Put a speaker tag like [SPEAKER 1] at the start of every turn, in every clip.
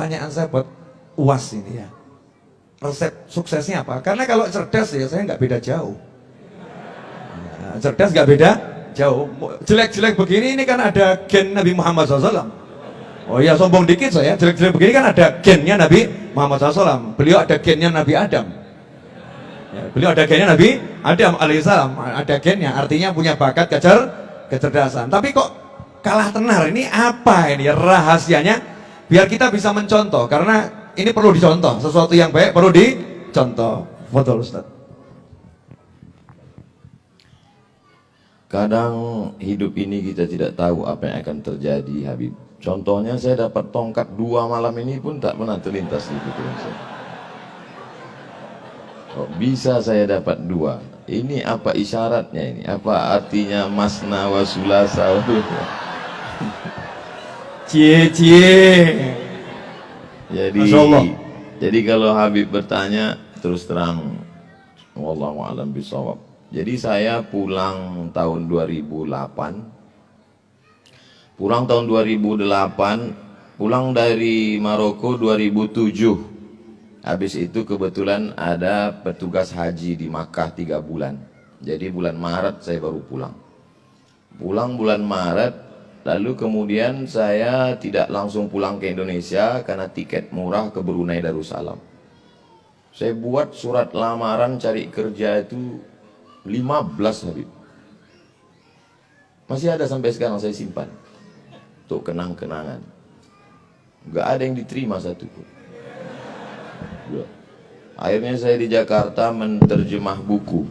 [SPEAKER 1] pertanyaan saya buat UAS ini ya. Resep suksesnya apa? Karena kalau cerdas ya saya nggak beda jauh. Nah, cerdas nggak beda jauh. Jelek-jelek begini ini kan ada gen Nabi Muhammad SAW. Oh iya, sombong dikit saya. Jelek-jelek begini kan ada gennya Nabi Muhammad SAW. Beliau ada gennya Nabi Adam. Ya, beliau ada gennya Nabi Adam alaihissalam. Ada gennya, artinya punya bakat kecerdasan. Tapi kok kalah tenar? Ini apa ini rahasianya? Biar kita bisa mencontoh. Karena ini perlu dicontoh. Sesuatu yang baik perlu dicontoh. Betul Ustaz.
[SPEAKER 2] Kadang hidup ini kita tidak tahu apa yang akan terjadi, Habib. Contohnya saya dapat tongkat 2 malam ini pun tak pernah terlintas di pikiran saya. Kok bisa saya dapat 2? Ini apa isyaratnya ini? Apa artinya masna wa sulasa?
[SPEAKER 1] Cie.
[SPEAKER 2] Jadi kalau Habib bertanya terus terang, wallahu a'lam bishawab. Jadi saya pulang tahun 2008. Pulang tahun 2008, pulang dari Maroko 2007. Habis itu kebetulan ada petugas haji di Makkah 3 bulan. Jadi bulan Maret saya baru pulang. Pulang bulan Maret, lalu kemudian saya tidak langsung pulang ke Indonesia karena tiket murah ke Brunei Darussalam. Saya buat surat lamaran cari kerja itu 15 Habib. Masih ada sampai sekarang saya simpan. Untuk kenang-kenangan. Gak ada yang diterima satu pun. Akhirnya saya di Jakarta menerjemah buku.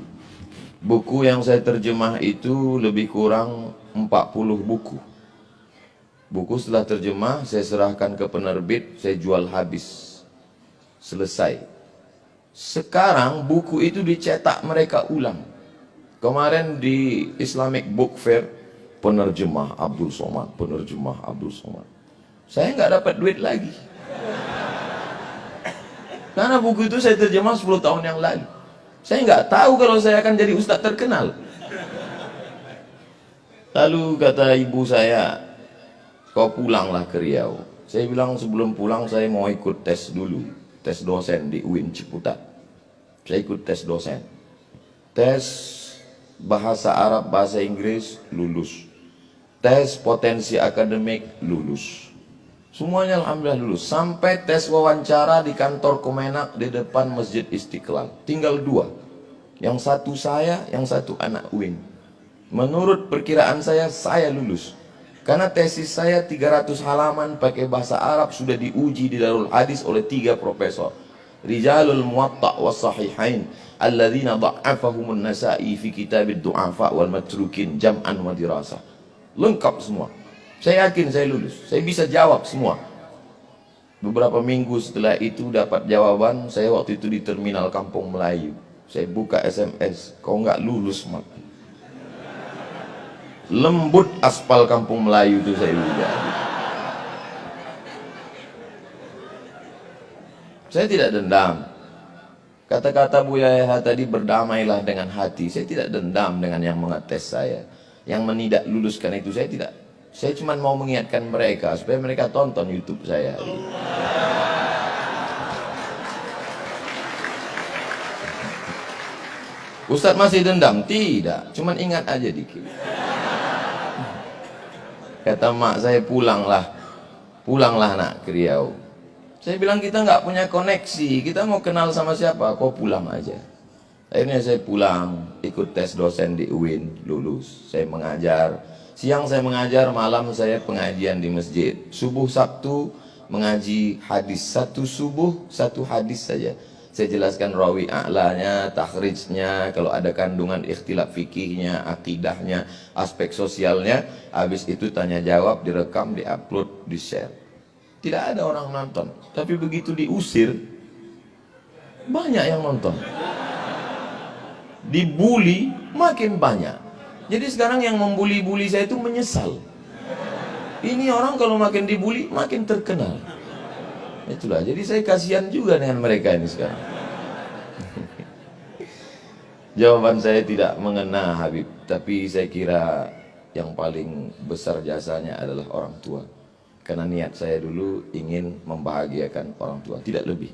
[SPEAKER 2] Buku yang saya terjemah itu lebih kurang 40 buku. Buku setelah terjemah saya serahkan ke penerbit, saya jual habis. Selesai. Sekarang buku itu dicetak mereka ulang. Kemarin di Islamic Book Fair, penerjemah Abdul Somad, penerjemah Abdul Somad. Saya nggak dapat duit lagi. Karena buku itu saya terjemah 10 tahun yang lalu. Saya nggak tahu kalau saya akan jadi ustadz terkenal. Lalu kata ibu saya, kau pulanglah ke Riau. Saya bilang sebelum pulang saya mau ikut tes dulu. Tes dosen di UIN Ciputat. Saya ikut tes dosen. Tes bahasa Arab, bahasa Inggris, lulus. Tes potensi akademik, lulus. Semuanya alhamdulillah lulus. Sampai tes wawancara di kantor Kemenak di depan Masjid Istiqlal. Tinggal 2. Yang satu saya, yang satu anak UIN. Menurut perkiraan saya lulus. Karena tesis saya 300 halaman pakai bahasa Arab sudah diuji di Darul Hadis oleh 3 profesor. Rijalul Muwatta' was Sahihain alladzina dha'afahumun Nasa'i fi kitabid du'afa wal matrukin jam'an wa dirasa. Lengkap semua. Saya yakin saya lulus. Saya bisa jawab semua. Beberapa minggu setelah itu dapat jawaban. Saya waktu itu di terminal Kampung Melayu. Saya buka SMS. Kau nggak lulus, Mak. Lembut aspal Kampung Melayu itu saya lihat. Saya tidak dendam. Kata-kata Buya Yahya tadi, berdamailah dengan hati. Saya tidak dendam dengan yang mengetes saya. Yang menidak luluskan itu saya tidak. Saya cuma mau mengingatkan mereka supaya mereka tonton YouTube saya. Ustadz masih dendam? Tidak, cuma ingat aja dikit. Kata mak saya, pulanglah nak ke Riau. Saya bilang kita nggak punya koneksi, kita mau kenal sama siapa? Kau pulang aja. Akhirnya saya pulang, ikut tes dosen di UIN, lulus. Saya mengajar. Siang saya mengajar, malam saya pengajian di masjid. Subuh Sabtu mengaji hadis. 1 subuh, 1 hadis saja. Saya jelaskan rawi a'lanya, takhrijnya, kalau ada kandungan ikhtilaf fikihnya, akidahnya, aspek sosialnya. Habis itu tanya jawab, direkam, diupload, di-share. Tidak ada orang nonton. Tapi begitu diusir, banyak yang nonton. Dibully, makin banyak. Jadi sekarang yang membuli-buli saya itu menyesal. Ini orang kalau makin dibully, makin terkenal. Itulah, jadi saya kasihan juga dengan mereka ini sekarang. Jawaban saya tidak mengena Habib, tapi saya kira yang paling besar jasanya adalah orang tua. Karena niat saya dulu ingin membahagiakan orang tua, tidak lebih.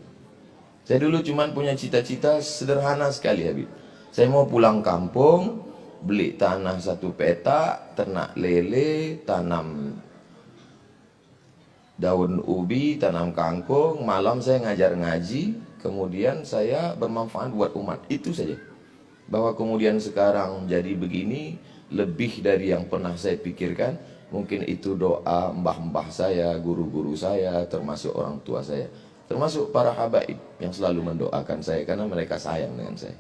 [SPEAKER 2] Saya dulu cuma punya cita-cita sederhana sekali, Habib. Saya mau pulang kampung, beli tanah 1 petak, ternak lele, tanam daun ubi, tanam kangkung, malam saya ngajar ngaji, kemudian saya bermanfaat buat umat. Itu saja. Bahwa kemudian sekarang jadi begini, lebih dari yang pernah saya pikirkan. Mungkin itu doa mbah-mbah saya, guru-guru saya, termasuk orang tua saya, termasuk para habaib yang selalu mendoakan saya karena mereka sayang dengan saya.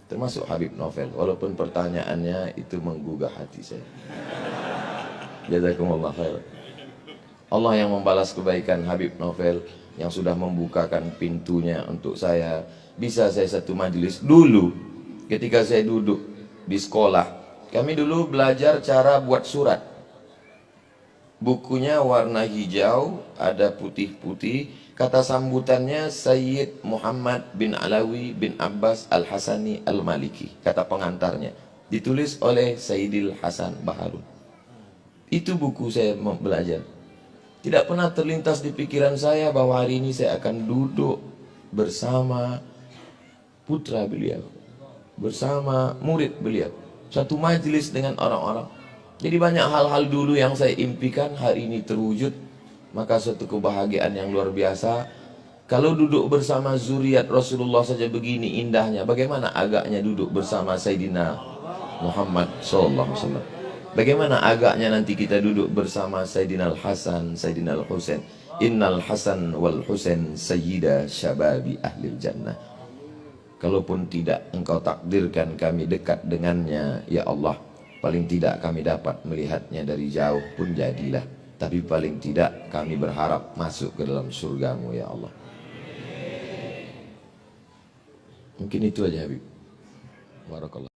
[SPEAKER 2] Termasuk Habib Novel, walaupun pertanyaannya itu menggugah hati saya. Jazakumullah khair. Allah yang membalas kebaikan Habib Novel yang sudah membukakan pintunya untuk saya. Bisa saya satu majelis dulu ketika saya duduk di sekolah. Kami dulu belajar cara buat surat. Bukunya warna hijau, ada putih-putih. Kata sambutannya Sayyid Muhammad bin Alawi bin Abbas Al-Hasani Al-Maliki. Kata pengantarnya. Ditulis oleh Sayyidil Hasan Baharun. Itu buku saya belajar. Tidak pernah terlintas di pikiran saya bahwa hari ini saya akan duduk bersama putra beliau, bersama murid beliau, satu majelis dengan orang-orang. Jadi banyak hal-hal dulu yang saya impikan hari ini terwujud. Maka suatu kebahagiaan yang luar biasa. Kalau duduk bersama zuriat Rasulullah saja begini indahnya, bagaimana agaknya duduk bersama Sayyidina Muhammad SAW. Bagaimana agaknya nanti kita duduk bersama Sayyidina Al-Hasan, Sayyidina Al-Husain. Innal Hasan wal Husain sayyida syababi ahlil jannah. Kalaupun tidak engkau takdirkan kami dekat dengannya, ya Allah, paling tidak kami dapat melihatnya dari jauh pun jadilah. Tapi paling tidak kami berharap masuk ke dalam surgamu, ya Allah. Mungkin itu aja, Habib. Barakallah.